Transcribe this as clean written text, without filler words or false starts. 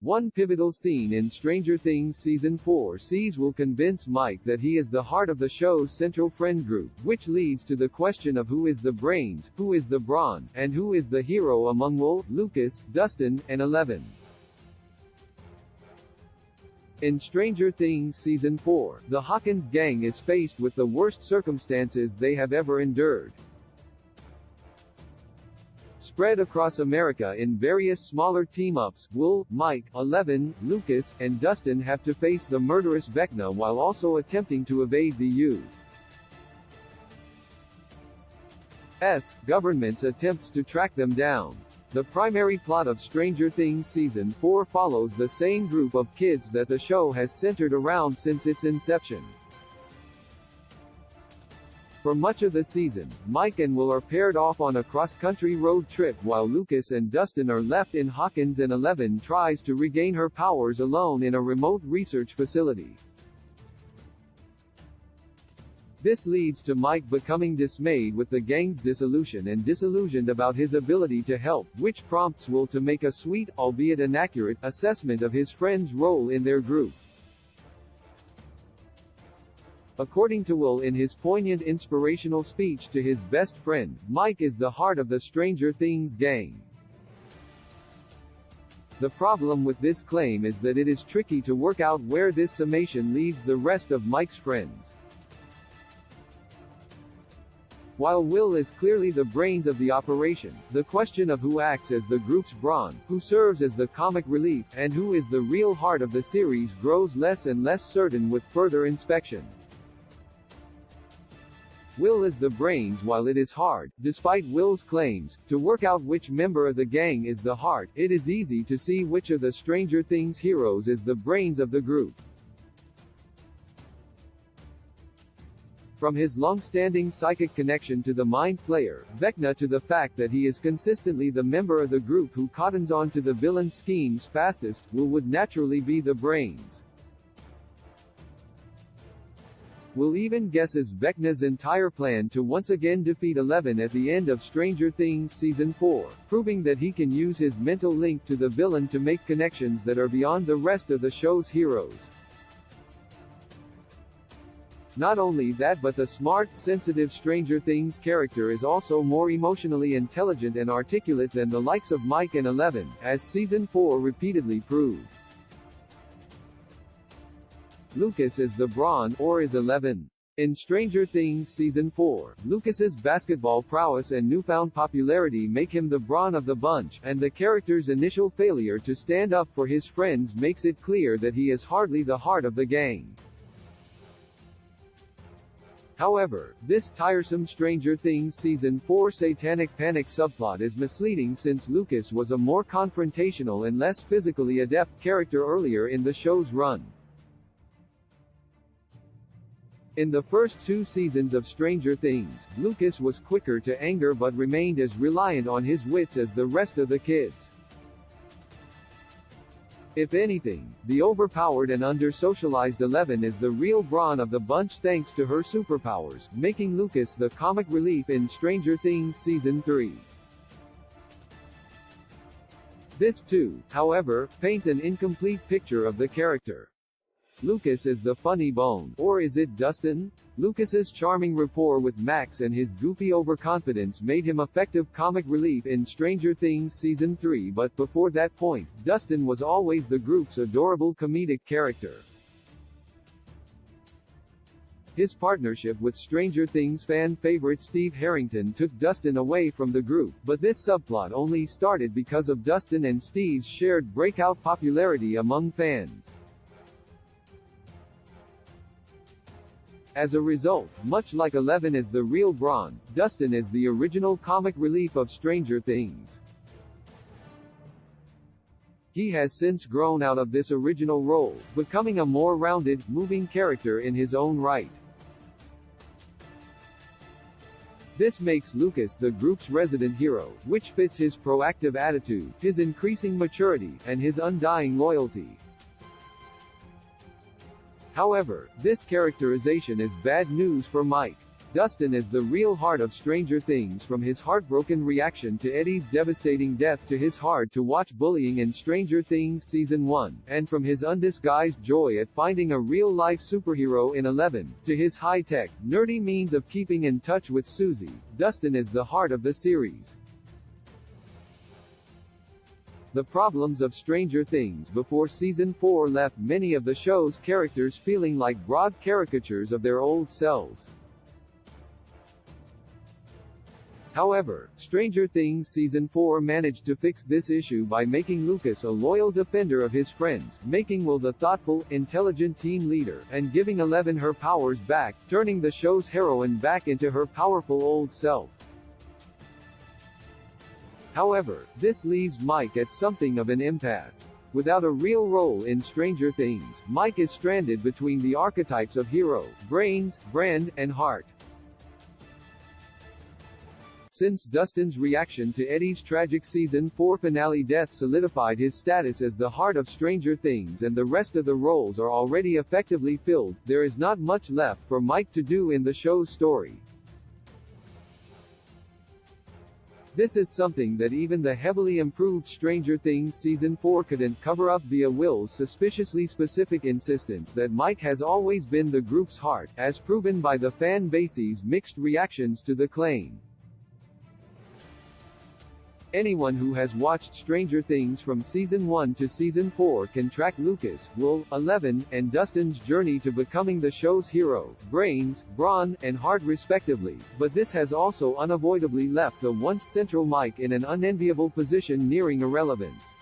One pivotal scene in Stranger Things Season 4 will convince Mike that he is the heart of the show's central friend group, which leads to the question of who is the brains, who is the brawn, and who is the hero among Will, Lucas, Dustin, and Eleven. In Stranger Things Season 4, the Hawkins gang is faced with the worst circumstances they have ever endured. Spread across America in various smaller team-ups, Will, Mike, Eleven, Lucas, and Dustin have to face the murderous Vecna while also attempting to evade the U.S. government's attempts to track them down. The primary plot of Stranger Things Season 4 follows the same group of kids that the show has centered around since its inception. For much of the season, Mike and Will are paired off on a cross-country road trip while Lucas and Dustin are left in Hawkins and Eleven tries to regain her powers alone in a remote research facility. This leads to Mike becoming dismayed with the gang's dissolution and disillusioned about his ability to help, which prompts Will to make a sweet, albeit inaccurate, assessment of his friend's role in their group. According to Will in his poignant inspirational speech to his best friend, Mike is the heart of the Stranger Things gang. The problem with this claim is that it is tricky to work out where this summation leaves the rest of Mike's friends. While Will is clearly the brains of the operation, the question of who acts as the group's brawn, who serves as the comic relief, and who is the real heart of the series grows less and less certain with further inspection. Will is the brains. While it is hard, despite Will's claims, to work out which member of the gang is the heart, it is easy to see which of the Stranger Things heroes is the brains of the group. From his long-standing psychic connection to the Mind Flayer, Vecna, to the fact that he is consistently the member of the group who cottons on to the villain's schemes fastest, Will would naturally be the brains. Will even guesses Vecna's entire plan to once again defeat Eleven at the end of Stranger Things Season 4, proving that he can use his mental link to the villain to make connections that are beyond the rest of the show's heroes. Not only that, but the smart, sensitive Stranger Things character is also more emotionally intelligent and articulate than the likes of Mike and Eleven, as Season 4 repeatedly proved. Lucas is the brawn, or is Eleven. In Stranger Things Season 4, Lucas's basketball prowess and newfound popularity make him the brawn of the bunch, and the character's initial failure to stand up for his friends makes it clear that he is hardly the heart of the gang. However, this tiresome Stranger Things Season 4 satanic panic subplot is misleading since Lucas was a more confrontational and less physically adept character earlier in the show's run. In the first 2 seasons of Stranger Things, Lucas was quicker to anger but remained as reliant on his wits as the rest of the kids. If anything, the overpowered and under-socialized Eleven is the real brawn of the bunch thanks to her superpowers, making Lucas the comic relief in Stranger Things Season 3. This too, however, paints an incomplete picture of the character. Lucas is the funny bone, or is it Dustin? Lucas's charming rapport with Max and his goofy overconfidence made him effective comic relief in Stranger Things Season 3, but before that point, Dustin was always the group's adorable comedic character. His partnership with Stranger Things fan favorite Steve Harrington took Dustin away from the group, but this subplot only started because of Dustin and Steve's shared breakout popularity among fans. As a result, much like Eleven is the real brawn, Dustin is the original comic relief of Stranger Things. He has since grown out of this original role, becoming a more rounded, moving character in his own right. This makes Lucas the group's resident hero, which fits his proactive attitude, his increasing maturity, and his undying loyalty. However, this characterization is bad news for Mike. Dustin is the real heart of Stranger Things, from his heartbroken reaction to Eddie's devastating death to his hard-to-watch bullying in Stranger Things Season 1, and from his undisguised joy at finding a real-life superhero in Eleven, to his high-tech, nerdy means of keeping in touch with Susie. Dustin is the heart of the series. The problems of Stranger Things before Season 4 left many of the show's characters feeling like broad caricatures of their old selves. However, Stranger Things Season 4 managed to fix this issue by making Lucas a loyal defender of his friends, making Will the thoughtful, intelligent team leader, and giving Eleven her powers back, turning the show's heroine back into her powerful old self. However, this leaves Mike at something of an impasse. Without a real role in Stranger Things, Mike is stranded between the archetypes of hero, brains, brand, and heart. Since Dustin's reaction to Eddie's tragic Season 4 finale death solidified his status as the heart of Stranger Things and the rest of the roles are already effectively filled, there is not much left for Mike to do in the show's story. This is something that even the heavily improved Stranger Things Season 4 couldn't cover up via Will's suspiciously specific insistence that Mike has always been the group's heart, as proven by the fan base's mixed reactions to the claim. Anyone who has watched Stranger Things from Season 1 to Season 4 can track Lucas, Will, Eleven, and Dustin's journey to becoming the show's hero, brains, brawn, and heart respectively, but this has also unavoidably left the once central Mike in an unenviable position nearing irrelevance.